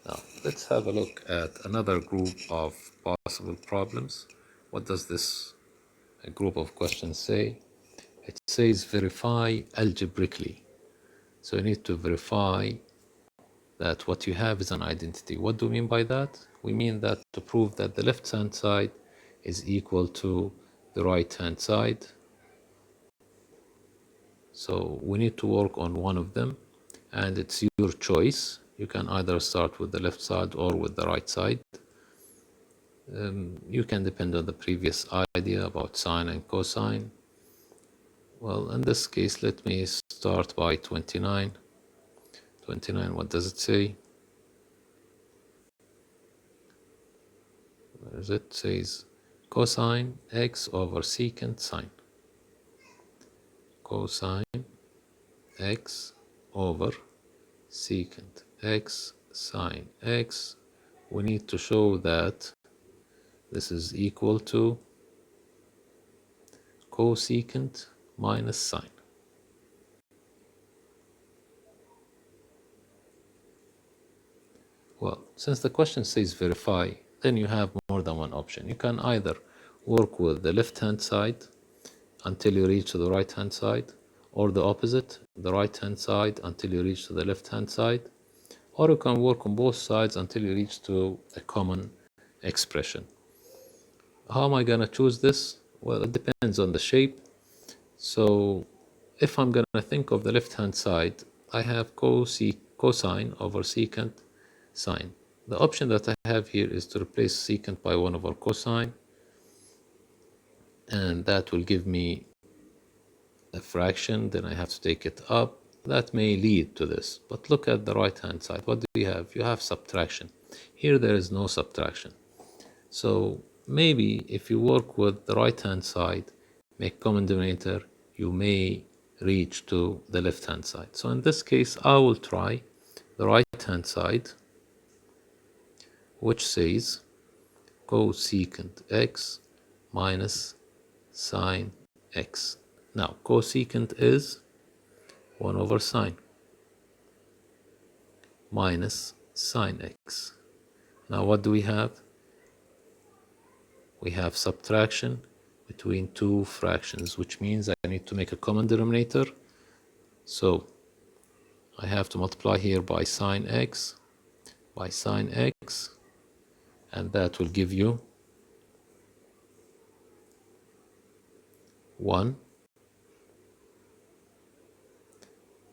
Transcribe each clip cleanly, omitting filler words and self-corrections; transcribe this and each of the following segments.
Now, let's have a look at another group of possible problems. What does this group of questions say? It says verify algebraically. So you need to verify that what you have is an identity. What do we mean by that? We mean that to prove that the left-hand side is equal to the right-hand side. So we need to work on one of them, and it's your choice. You can either start with the left side or with the right side. You can depend on the previous idea about sine and cosine. Well, in this case, let me start by 29. 29, what does it say? Where is it? It says cosine x over secant sine. Cosine x over secant x sine x. We need to show that this is equal to cosecant minus sine. Well, since the question says verify, then you have more than one option. You can either work with the left-hand side until you reach to the right-hand side, or the opposite, the right-hand side until you reach to the left-hand side, or you can work on both sides until you reach to a common expression. How am I going to choose this? Well, it depends on the shape. So if I'm going to think of the left-hand side, I have cosine over secant sine. The option that I have here is to replace secant by 1 over cosine, and that will give me a fraction. Then I have to take it up. That may lead to this, but look at the right-hand side. What do you have? You have subtraction. Here there is no subtraction. So maybe if you work with the right-hand side, make common denominator, you may reach to the left-hand side. So in this case, I will try the right-hand side, which says cosecant x minus sine x. Now, cosecant is 1 over sine minus sine x. Now, what do we have? We have subtraction between two fractions, which means I need to make a common denominator. So I have to multiply here by sine x, and that will give you 1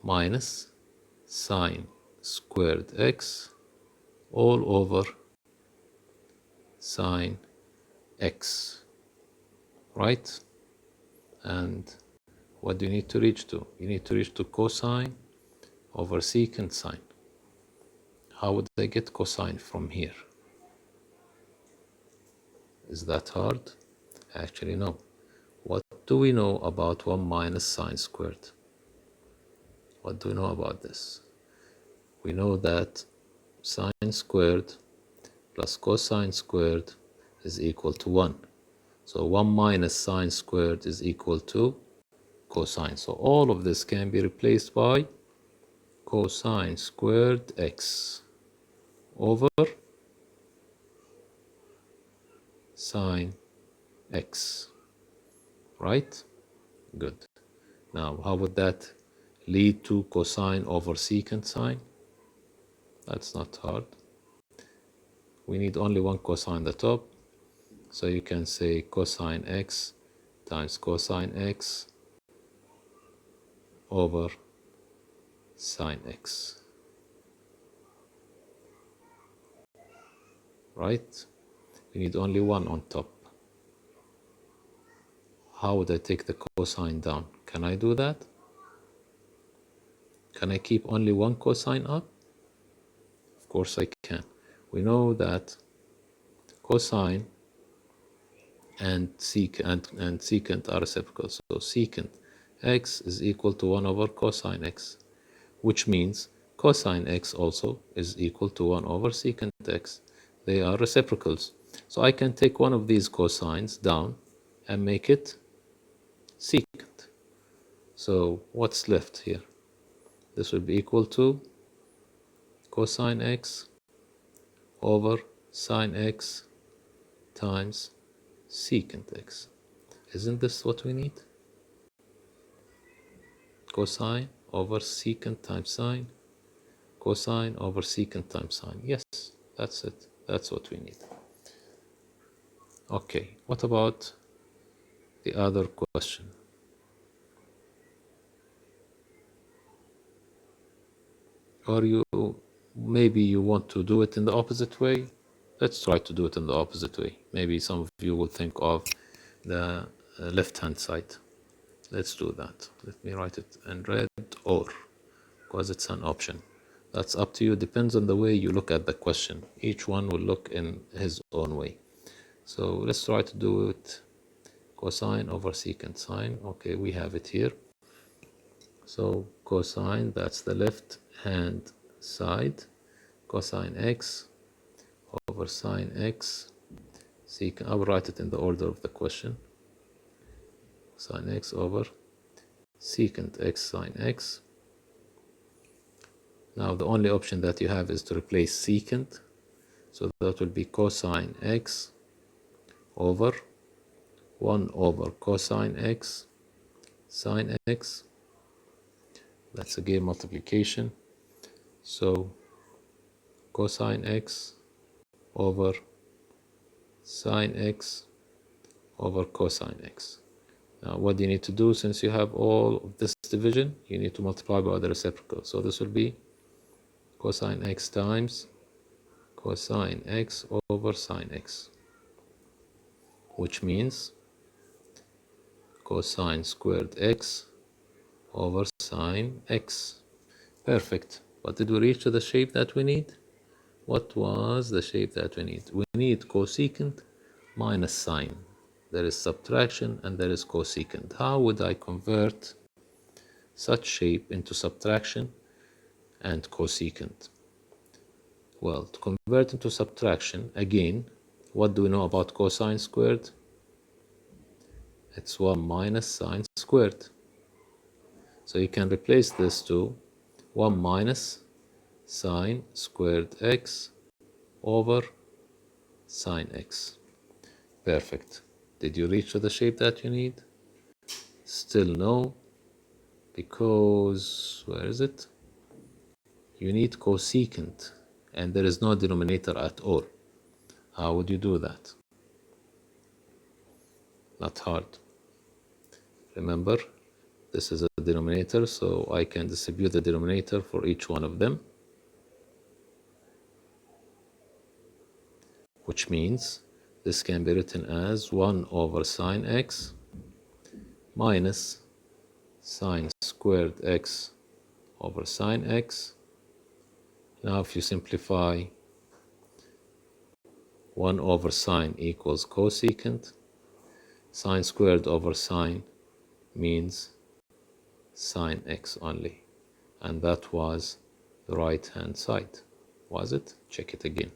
minus sine squared x all over sine x, right? And what do you need to reach to? You need to reach to cosine over secant sine. How would I get cosine from here? Is that hard? Actually, no. What do we know about 1 minus sine squared? What do we know about this? We know that sine squared plus cosine squared is equal to 1. So 1 minus sine squared is equal to cosine. So all of this can be replaced by cosine squared x over sine x, right? Good. Now, how would that lead to cosine over secant sine? That's not hard. We need only one cosine at the top. So you can say cosine x times cosine x over sine x, right? We need only one on top. How would I take the cosine down? Can I do that? Can I keep only one cosine up? Of course I can. We know that cosine and secant are reciprocal. So secant x is equal to 1 over cosine x, which means cosine x also is equal to 1 over secant x. They are reciprocals. So I can take one of these cosines down and make it secant. So what's left here? This will be equal to cosine x over sine x times secant x. Isn't this what we need? Cosine over secant times sine, cosine over secant times sine. Yes, that's it. That's what we need. Okay, what about the other question? Or maybe you want to do it in the opposite way. Let's try to do it in the opposite way. Maybe some of you will think of the left-hand side. Let's do that. Let me write it in red, or, because it's an option. That's up to you. Depends on the way you look at the question. Each one will look in his own way. So let's try to do it cosine over secant sine. Okay, we have it here. So cosine, that's the left hand side. Cosine x over sine x. Secant, I will write it in the order of the question. Sine x over secant x sine x. Now the only option that you have is to replace secant. So that will be cosine x over 1 over cosine x sine x. That's again multiplication. So cosine x over sine x over cosine x. Now what do you need to do? Since you have all of this division, you need to multiply by the reciprocal. So this will be cosine x times cosine x over sine x, which means cosine squared x over sine x. Perfect. But did we reach to the shape that we need? What was the shape that we need? We need cosecant minus sine. There is subtraction and there is cosecant. How would I convert such shape into subtraction and cosecant? Well, to convert into subtraction, again, what do we know about cosine squared? It's 1 minus sine squared. So you can replace this to 1 minus sine squared x over sine x. Perfect. Did you reach to the shape that you need? Still no, because where is it? You need cosecant and there is no denominator at all. How would you do that? Not hard. Remember, this is a denominator, so I can distribute the denominator for each one of them, which means this can be written as 1 over sine x minus sine squared x over sine x. Now if you simplify, 1 over sine equals cosecant. Sine squared over sine means sine x only. And that was the right hand side. Was it? Check it again.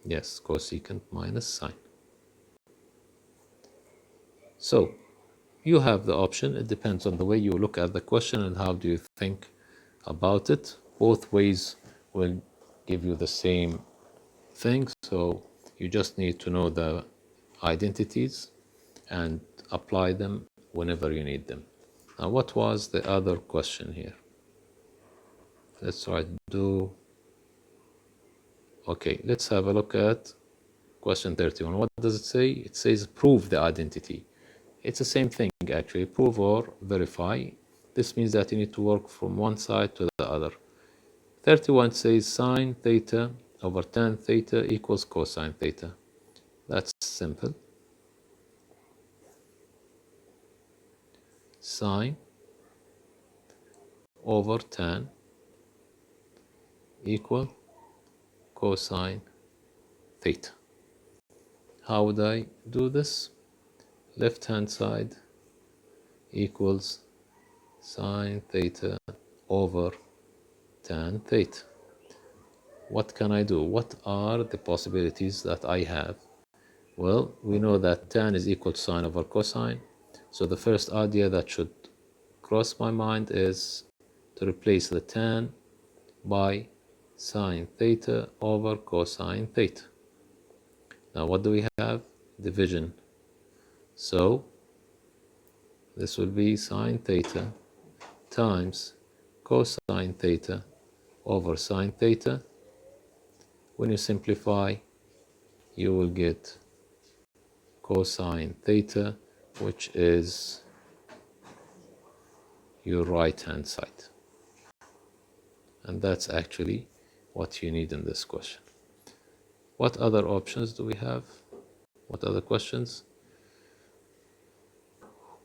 Yes, cosecant minus sine. So you have the option. It depends on the way you look at the question and how do you think about it. Both ways will give you the same thing. So you just need to know the identities and apply them whenever you need them. Now, what was the other question here? Let's try to do. Okay, let's have a look at question 31. What does it say? It says prove the identity. It's the same thing actually, prove or verify. This means that you need to work from one side to the other. 31 says sine theta over tan theta equals cosine theta. That's simple. Sine over tan equal cosine theta. How would I do this? Left hand side equals sine theta over tan theta. What can I do? What are the possibilities that I have? Well, we know that tan is equal to sine over cosine. So the first idea that should cross my mind is to replace the tan by sine theta over cosine theta. Now what do we have? Division. So this will be sine theta times cosine theta over sine theta. When you simplify, you will get cosine theta, which is your right hand side. And that's actually what you need in this question. What other options do we have? What other questions?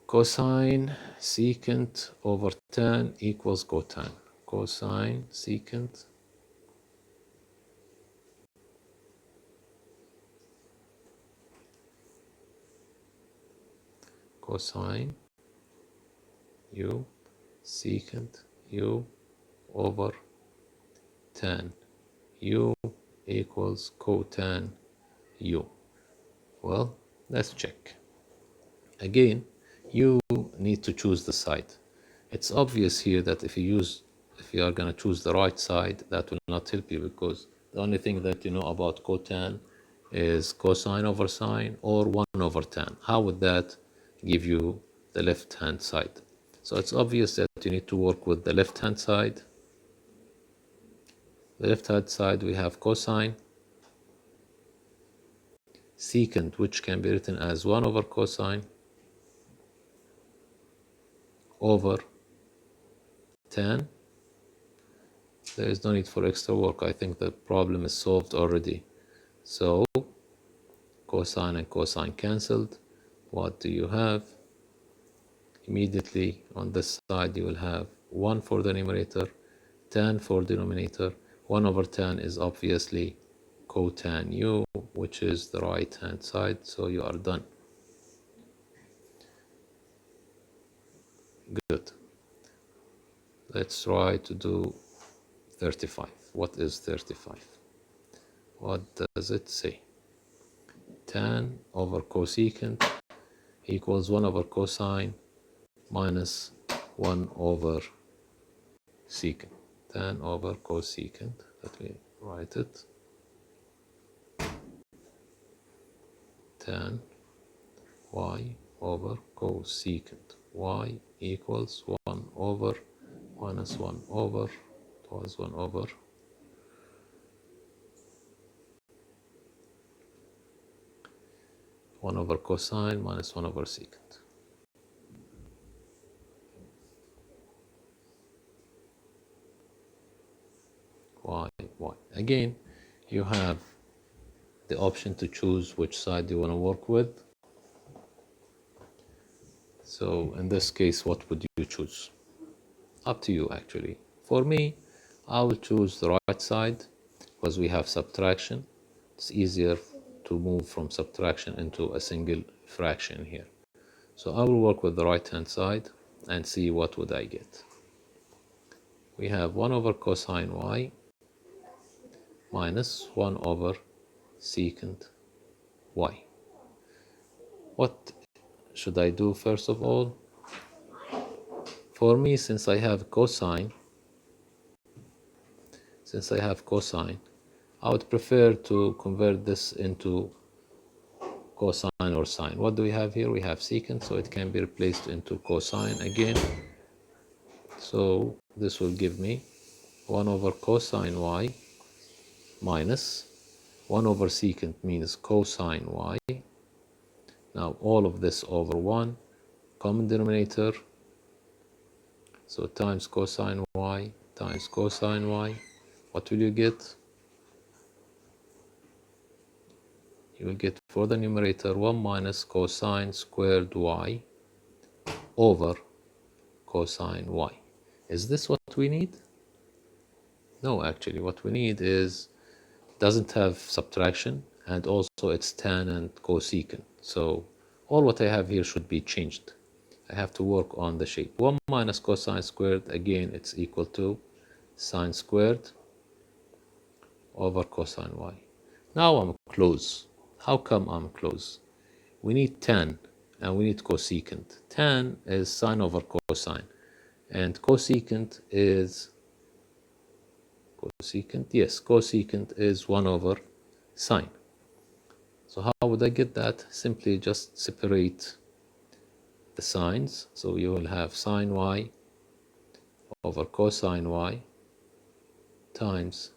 Cosine secant over tan equals cotan. Cosine secant cosine u secant u over tan u equals cotan u. Well, let's check. Again, you need to choose the side. It's obvious here that if you are going to choose the right side, that will not help you, because the only thing that you know about cotan is cosine over sine or 1 over tan. How would that give you the left hand side? So it's obvious that you need to work with the left hand side. The left hand side, we have cosine secant, which can be written as 1 over cosine over tan. There is no need for extra work. I think the problem is solved already. So cosine and cosine cancelled. What do you have? Immediately on this side you will have 1 for the numerator, tan for denominator. 1 over tan is obviously cotan u, which is the right hand side. So you are done. Good. Let's try to do 35. What is 35? What does it say? Tan over cosecant equals 1 over cosine minus 1 over secant. Tan over cosecant. Let me write it. Tan y over cosecant y equals 1 over minus 1 over, it was 1 over 1 over cosine minus 1 over secant. Y. Again, you have the option to choose which side you want to work with. So in this case, what would you choose? Up to you, actually. For me, I will choose the right side because we have subtraction. It's easier to move from subtraction into a single fraction here. So I will work with the right hand side and see what would I get. We have 1 over cosine y minus 1 over secant y. What should I do first of all? For me, since I have cosine, I would prefer to convert this into cosine or sine. What do we have here? We have secant, so it can be replaced into cosine again. So this will give me 1 over cosine y minus 1 over secant means cosine y. Now all of this over 1, common denominator. So times cosine y times cosine y. What will you get? You will get for the numerator 1 minus cosine squared y over cosine y. Is this what we need? No, actually what we need is, doesn't have subtraction, and also it's tan and cosecant. So all what I have here should be changed. I have to work on the shape. 1 minus cosine squared, again it's equal to sine squared over cosine y. Now I'm close. How come I'm close? We need tan and we need cosecant. Tan is sine over cosine, and cosecant is Cosecant, yes, cosecant is 1 over sine. So how would I get that? Simply just separate the signs. So you will have sine y over cosine y times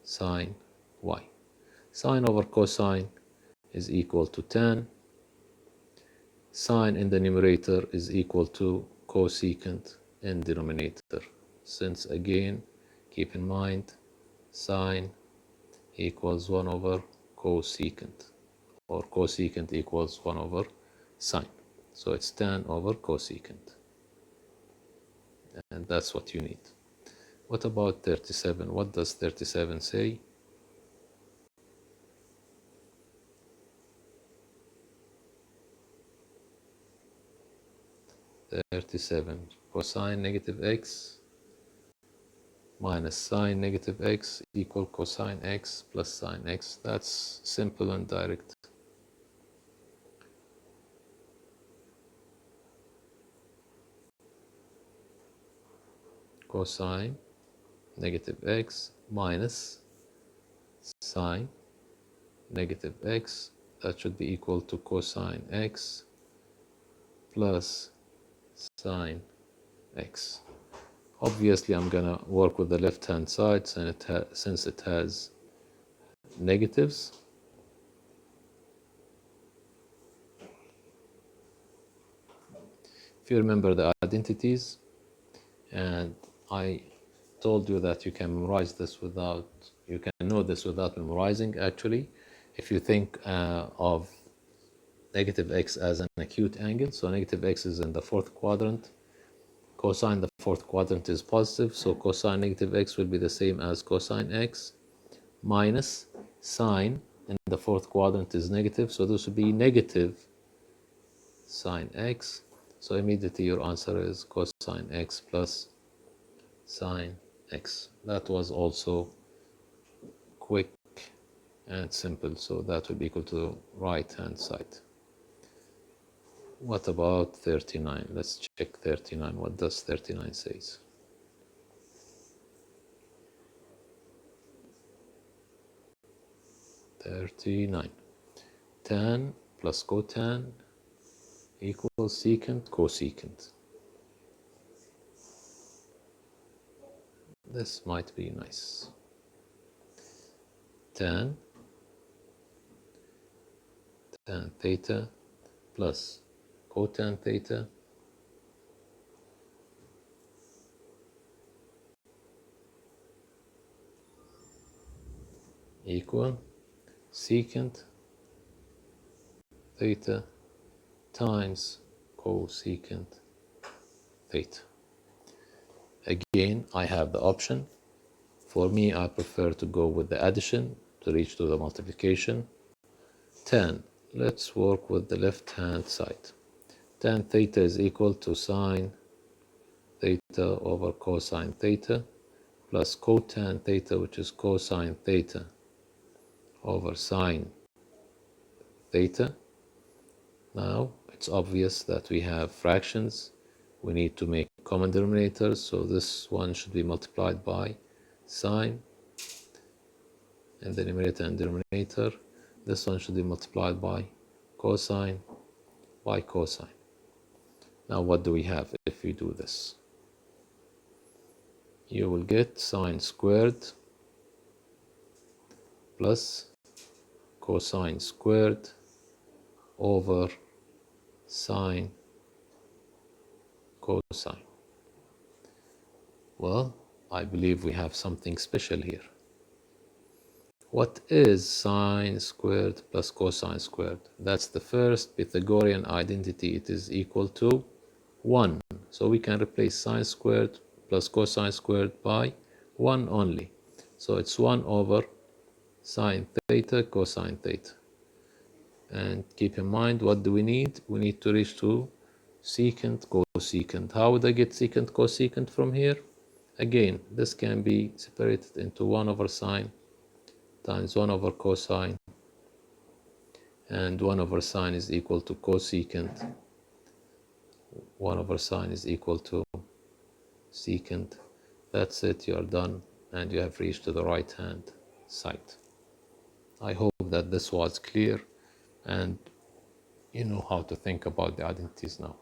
sine y. Sine over cosine is equal to tan. Sine in the numerator is equal to cosecant in denominator. Since again, keep in mind, sine equals 1 over cosecant, or cosecant equals 1 over sine. So it's tan over cosecant. And that's what you need. What about 37? What does 37 say? 37 cosine negative x minus sine negative x equal cosine x plus sine x. That's simple and direct. Cosine negative x minus sine negative x, that should be equal to cosine x plus sine x. Obviously, I'm gonna work with the left-hand side since it has negatives. If you remember the identities, and I told you that you can memorize this without, you can know this without memorizing actually. If you think of negative x as an acute angle, so negative x is in the fourth quadrant, cosine the fourth quadrant is positive, so cosine negative x will be the same as cosine x minus sine in the fourth quadrant is negative, so this would be negative sine x. So immediately your answer is cosine x plus sine x. That was also quick and simple, so that would be equal to right hand side. What about 39? Let's check 39. What does 39 says? Tan plus cotan equals secant cosecant. This might be nice. Tan theta plus cotan theta equal secant theta times cosecant theta. Again, I have the option. For me, I prefer to go with the addition to reach to the multiplication. Tan, let's work with the left hand side. Tan theta is equal to sine theta over cosine theta plus cotan theta, which is cosine theta over sine theta. Now it's obvious that we have fractions. We need to make common denominators, so this one should be multiplied by sine in the numerator and denominator. This one should be multiplied by cosine by cosine. Now what do we have if we do this? You will get sine squared plus cosine squared over sine cosine. Well, I believe we have something special here. What is sine squared plus cosine squared? That's the first Pythagorean identity. It is equal to 1. So we can replace sine squared plus cosine squared by 1 only. So it's 1 over sine theta cosine theta. And keep in mind, what do we need? We need to reach to secant cosecant. How would I get secant cosecant from here? Again, this can be separated into 1 over sine times 1 over cosine, and 1 over sine is equal to cosecant. 1 over sine is equal to secant. That's it, you are done. and you have reached to the right hand side. I hope that this was clear and you know how to think about the identities now.